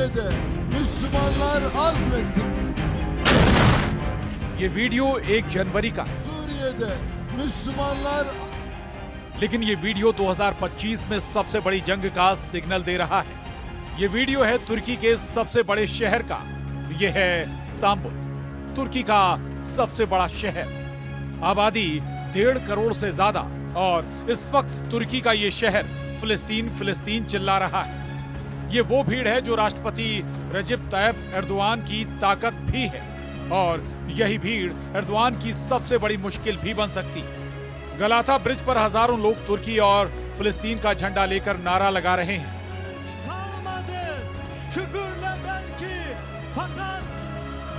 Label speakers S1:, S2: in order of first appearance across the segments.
S1: Suriye'de Müslümanlar azmetti.
S2: ये video 1 जनवरी का,
S1: Suriye'de Müslümanlar
S2: लेकिन ये वीडियो 2025 में सबसे बड़ी जंग का सिग्नल दे रहा है। ये वीडियो है तुर्की के सबसे बड़े शहर का। ये है इस्तांबुल, तुर्की का सबसे बड़ा शहर। आबादी 1.5 करोड़ से ज्यादा, और इस वक्त तुर्की का ये शहर फिलिस्तीन फिलिस्तीन चिल्ला रहा है। ये वो भीड़ है जो राष्ट्रपति रजब तैयब एर्दोआन की ताकत भी है, और यही भीड़ एर्दोआन की सबसे बड़ी मुश्किल भी बन सकती है। गलाता ब्रिज पर हजारों लोग तुर्की और फिलिस्तीन का झंडा लेकर नारा लगा रहे हैं।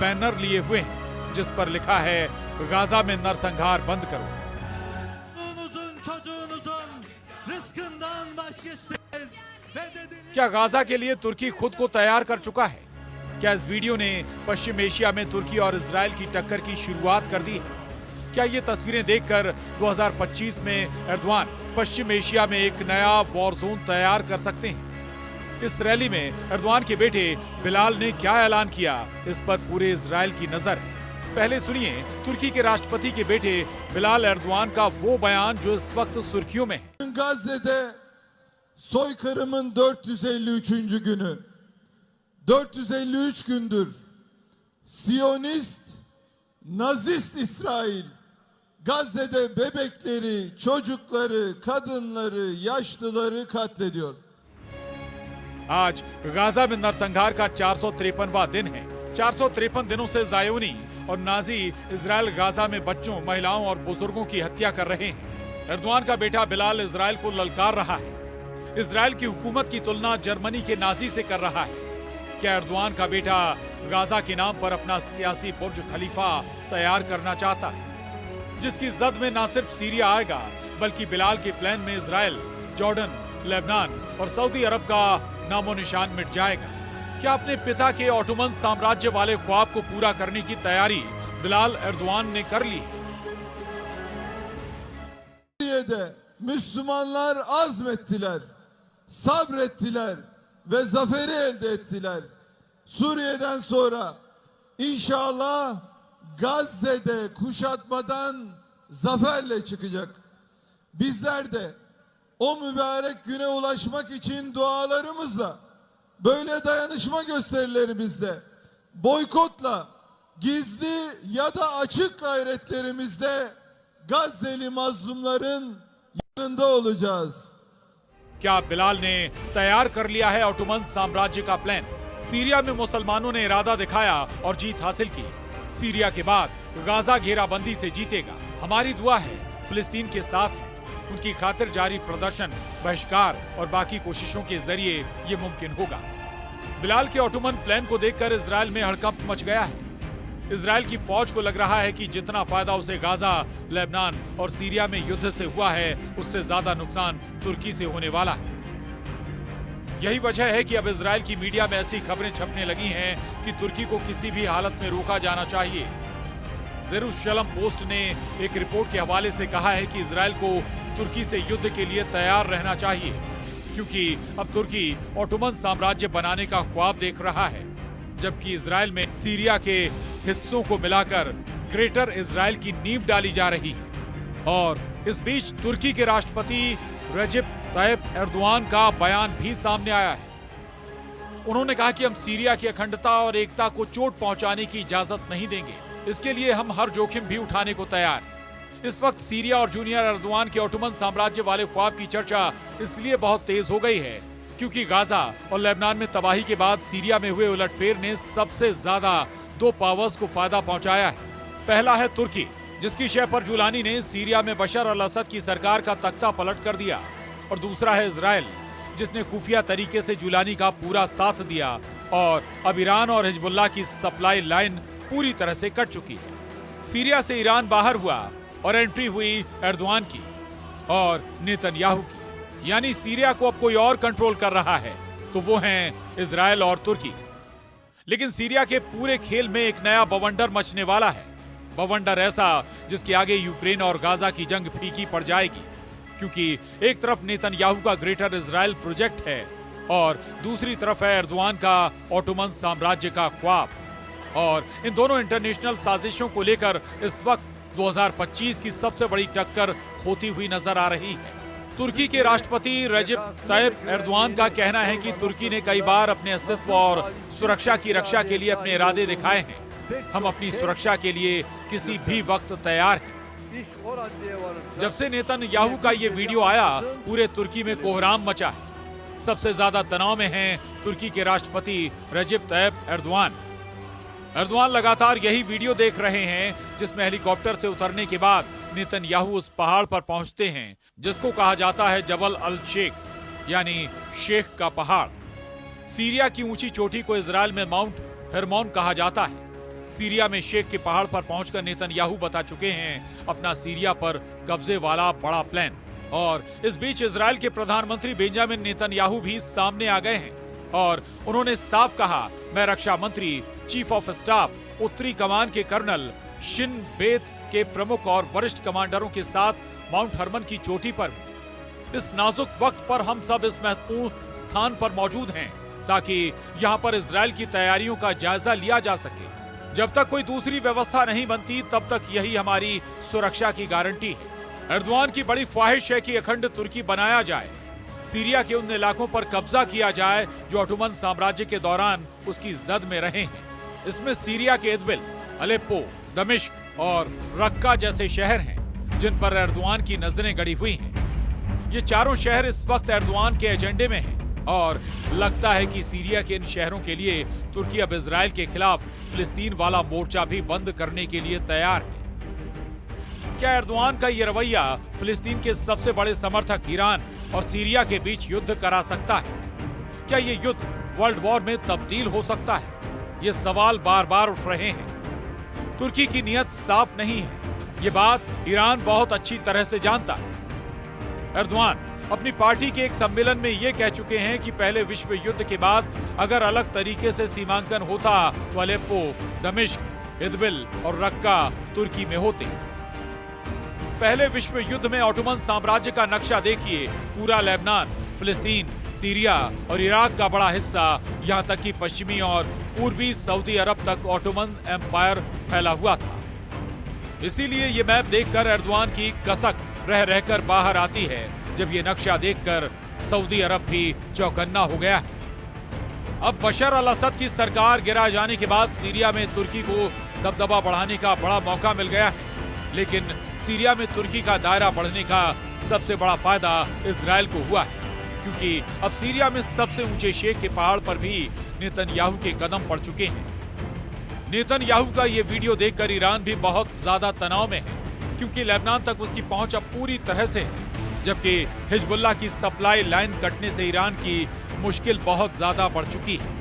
S2: बैनर लिए हुए हैं जिस पर लिखा है गाजा में नरसंहार बंद करो। क्या गाजा के लिए तुर्की खुद को तैयार कर चुका है? क्या इस वीडियो ने पश्चिम एशिया में तुर्की और इजराइल की टक्कर की शुरुआत कर दी है? क्या ये तस्वीरें देखकर 2025 में एर्दोआन पश्चिम एशिया में एक नया वॉर जोन तैयार कर सकते हैं? इस रैली में एर्दोआन के बेटे बिलाल ने क्या ऐलान किया, इस पर पूरे इजराइल की नजर है। पहले सुनिए तुर्की के राष्ट्रपति के बेटे बिलाल एर्दोआन का वो बयान जो इस वक्त सुर्खियों में है।
S1: Gazze'de soykırımın 453. günü. 453 gündür Siyonist, Nazist İsrail Gazze'de bebekleri, çocukları, kadınları, yaşlıları katlediyor.
S2: आज गाजा में नरसंहार का 453वां दिन है। 453 दिनों से जायोनी और नाजी इजराइल गाजा में बच्चों, महिलाओं और बुजुर्गों की हत्या कर रहे हैं। एर्दोआन का बेटा बिलाल इजराइल को ललकार रहा है। इजराइल की हुकूमत की तुलना जर्मनी के नाजी से कर रहा है। क्या एर्दोआन का बेटा गाजा के नाम पर अपना सियासी बुर्ज खलीफा तैयार करना चाहता है, जिसकी जद में न सिर्फ सीरिया आएगा बल्कि बिलाल के प्लान में इजराइल, जॉर्डन, लेबनान और सऊदी अरब का नामो निशान मिट जाएगा? क्या अपने पिता के ऑटोमन साम्राज्य वाले ख्वाब को पूरा करने की तैयारी बिलाल एर्दोआन ने कर ली?
S1: Suriye'de Müslümanlar azmettiler, sabrettiler ve zaferi elde ettiler. Suriye'den sonra inşallah Gazze'de kuşatmadan zaferle çıkacak. Bizler de o mübarek güne ulaşmak için dualarımızla, böyle dayanışma gösterilerimizle, boykotla, gizli ya da açık gayretlerimizle Gazze'li mazlumların yanında olacağız.
S2: क्या बिलाल ने तैयार कर लिया है Ottoman साम्राज्य का plan? Syria में मुसलमानों ने इरादा दिखाया और जीत हासिल की। सीरिया के बाद गाजा घेराबंदी से जीतेगा। हमारी दुआ है फिलिस्तीन के साथ है। उनकी खातिर जारी प्रदर्शन, बहिष्कार और बाकी कोशिशों के जरिए ये मुमकिन होगा। बिलाल के ऑटोमन प्लान को देखकर इजराइल में हड़कंप मच गया है। इजराइल की फौज को लग रहा है कि जितना फायदा उसे गाजा, लेबनान और सीरिया में युद्ध से हुआ है, उससे ज्यादा नुकसान तुर्की से होने वाला है। यही वजह है कि अब इजराइल की मीडिया में ऐसी खबरें छपने लगी हैं कि तुर्की को किसी भी हालत में रोका जाना चाहिए। जेरूशलम पोस्ट ने एक रिपोर्ट के हवाले से कहा है कि इजराइल को तुर्की से युद्ध के लिए तैयार रहना चाहिए, क्योंकि अब तुर्की ऑटोमन साम्राज्य बनाने का ख्वाब देख रहा है, जबकि इजराइल में सीरिया के हिस्सों को मिलाकर ग्रेटर इजराइल की नींव डाली जा रही है। और इस बीच तुर्की के राष्ट्रपति रजब तैयब एर्दोआन का बयान भी सामने आया है। उन्होंने कहा कि हम सीरिया की अखंडता और एकता को चोट पहुंचाने की इजाजत नहीं देंगे। इसके लिए हम हर जोखिम भी उठाने को तैयार। इस वक्त सीरिया और जूनियर एर्दोआन के ऑटोमन साम्राज्य वाले ख्वाब की चर्चा इसलिए बहुत तेज हो गई है क्योंकि गाजा और लेबनान में तबाही के बाद सीरिया में हुए उलटफेर ने सबसे ज्यादा 2 पावर्स को फायदा पहुंचाया है। पहला है तुर्की, जिसकी शह पर जुलानी ने सीरिया में बशर अल असद की सरकार का तख्ता पलट कर दिया, और दूसरा है इजराइल, जिसने खुफिया तरीके से जुलानी का पूरा साथ दिया और अब ईरान और हिजबुल्लाह की सप्लाई लाइन पूरी तरह से कट चुकी है। सीरिया से ईरान बाहर हुआ और एंट्री हुई एर्दोआन की और नेतन्याहू की, यानी सीरिया को अब कोई और कंट्रोल कर रहा है, तो वो हैं इजराइल और तुर्की। लेकिन सीरिया के पूरे खेल में एक नया बवंडर मचने वाला है। बवंडर ऐसा जिसके आगे यूक्रेन और गाजा की जंग फीकी पड़ जाएगी, क्योंकि एक तरफ नेतन्याहू का ग्रेटर इजराइल प्रोजेक्ट है और दूसरी तरफ है एर्दोआन का ओटोमन साम्राज्य का ख्वाब। और इन दोनों इंटरनेशनल साजिशों को लेकर इस वक्त 2025 की सबसे बड़ी टक्कर होती हुई नजर आ रही है। तुर्की के राष्ट्रपति रजब तैयब एर्दोआन का कहना है कि तुर्की ने कई बार अपने अस्तित्व और सुरक्षा की रक्षा के लिए अपने इरादे दिखाए हैं। हम अपनी सुरक्षा के लिए किसी भी वक्त तैयार हैं। जब से नेतन्याहू का ये वीडियो आया, पूरे तुर्की में कोहराम मचा है। सबसे ज्यादा तनाव में हैं तुर्की के राष्ट्रपति रजब तैयब एर्दोआन। एर्दोआन लगातार यही वीडियो देख रहे हैं जिसमें हेलीकॉप्टर से उतरने के बाद नेतन्याहू उस पहाड़ पर पहुंचते हैं जिसको कहा जाता है जबल अल शेख, यानी शेख का पहाड़। सीरिया की ऊंची चोटी को इजराइल में माउंट हेरमोन कहा जाता है। सीरिया में शेख के पहाड़ पर पहुंचकर नेतन्याहू बता चुके हैं अपना सीरिया पर कब्जे वाला बड़ा प्लान। और इस बीच इजराइल के प्रधानमंत्री बेंजामिन नेतन्याहू भी सामने आ गए हैं और उन्होंने साफ कहा, मैं रक्षा मंत्री, चीफ ऑफ स्टाफ, उत्तरी कमान के कर्नल, शिन बेत के प्रमुख और वरिष्ठ कमांडरों के साथ माउंट हरमन की चोटी पर इस नाजुक वक्त पर हम सब इस महत्वपूर्ण स्थान पर मौजूद हैं ताकि यहाँ पर इजराइल की तैयारियों का जायजा लिया जा सके। जब तक कोई दूसरी व्यवस्था नहीं बनती तब तक यही हमारी सुरक्षा की गारंटी है। एर्दोआन की बड़ी ख्वाहिश है कि अखंड तुर्की बनाया जाए, सीरिया के उन इलाकों पर कब्जा किया जाए जो ओटोमन साम्राज्य के दौरान उसकी जद में रहे हैं। इसमें सीरिया के इदबिल, अलेप्पो, दमिश्क और रक्का जैसे शहर हैं जिन पर एर्दोआन की नजरें गड़ी हुई हैं। ये चारों शहर इस वक्त एर्दोआन के एजेंडे में हैं और लगता है कि सीरिया के इन शहरों के लिए तुर्की अब इजराइल के खिलाफ फिलिस्तीन वाला मोर्चा भी बंद करने के लिए तैयार है। क्या एर्दोआन का ये रवैया फिलिस्तीन के सबसे बड़े समर्थक ईरान और सीरिया के बीच युद्ध करा सकता है? क्या ये युद्ध वर्ल्ड वॉर में तब्दील हो सकता है? ये सवाल बार बार उठ रहे हैं। तुर्की की नीयत साफ नहीं है, ये बात ईरान बहुत अच्छी तरह से जानता है। एर्दोआन अपनी पार्टी के एक सम्मेलन में ये कह चुके हैं कि पहले विश्व युद्ध के बाद अगर अलग तरीके से सीमांकन होता तो अलेप्पो, दमिश्क, इदबिल और रक्का तुर्की में होते। पहले विश्व युद्ध में ओटोमन साम्राज्य का नक्शा देखिए। पूरा लेबनान, फिलिस्तीन, सीरिया और इराक का बड़ा हिस्सा, यहाँ तक कि पश्चिमी और पूर्वी सऊदी अरब तक ओटोमन एम्पायर फैला हुआ था। इसीलिए ये मैप देखकर एर्दोआन की कसक रह रहकर बाहर आती है जब ये नक्शा देखकर सऊदी अरब भी चौकन्ना हो गया है। अब बशर अल असद की सरकार गिरा जाने के बाद सीरिया में तुर्की को दबदबा बढ़ाने का बड़ा मौका मिल गया है। लेकिन सीरिया में तुर्की का दायरा बढ़ने का सबसे बड़ा फायदा इजराइल को हुआ है, क्योंकि अब सीरिया में सबसे ऊंचे शेख के पहाड़ पर भी नेतन्याहू के कदम पड़ चुके हैं। नेतन्याहू का ये वीडियो देखकर ईरान भी बहुत ज्यादा तनाव में है, क्योंकि लेबनान तक उसकी पहुंच अब पूरी तरह से है, जबकि हिजबुल्लाह की सप्लाई लाइन कटने से ईरान की मुश्किल बहुत ज्यादा बढ़ चुकी है।